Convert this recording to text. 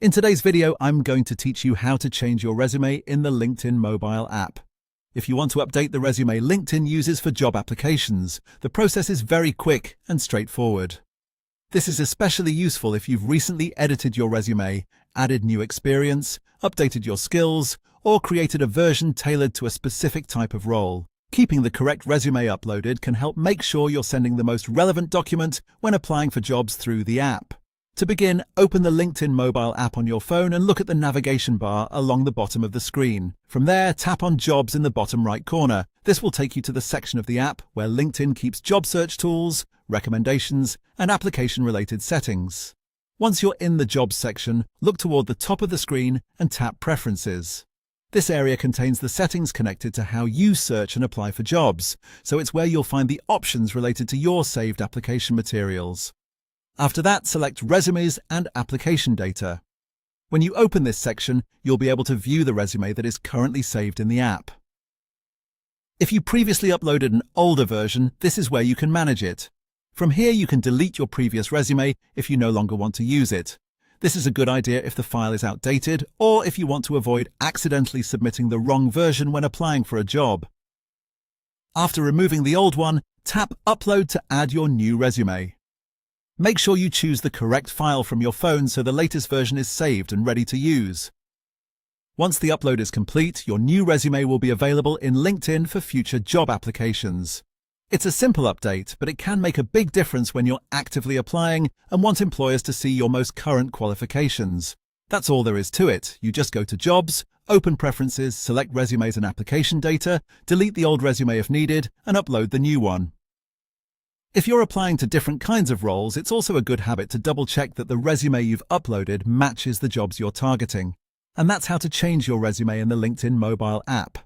In today's video, I'm going to teach you how to change your resume in the LinkedIn mobile app. If you want to update the resume LinkedIn uses for job applications, the process is very quick and straightforward. This is especially useful if you've recently edited your resume, added new experience, updated your skills, or created a version tailored to a specific type of role. Keeping the correct resume uploaded can help make sure you're sending the most relevant document when applying for jobs through the app. To begin, open the LinkedIn mobile app on your phone and look at the navigation bar along the bottom of the screen. From there, tap on Jobs in the bottom right corner. This will take you to the section of the app where LinkedIn keeps job search tools, recommendations, and application-related settings. Once you're in the Jobs section, look toward the top of the screen and tap Preferences. This area contains the settings connected to how you search and apply for jobs, so it's where you'll find the options related to your saved application materials. After that, select Resumes and Application Data. When you open this section, you'll be able to view the resume that is currently saved in the app. If you previously uploaded an older version, this is where you can manage it. From here, you can delete your previous resume if you no longer want to use it. This is a good idea if the file is outdated or if you want to avoid accidentally submitting the wrong version when applying for a job. After removing the old one, tap Upload to add your new resume. Make sure you choose the correct file from your phone so the latest version is saved and ready to use. Once the upload is complete, your new resume will be available in LinkedIn for future job applications. It's a simple update, but it can make a big difference when you're actively applying and want employers to see your most current qualifications. That's all there is to it. You just go to Jobs, open Preferences, select Resumes and Application Data, delete the old resume if needed, and upload the new one. If you're applying to different kinds of roles, it's also a good habit to double-check that the resume you've uploaded matches the jobs you're targeting. And that's how to change your resume in the LinkedIn mobile app.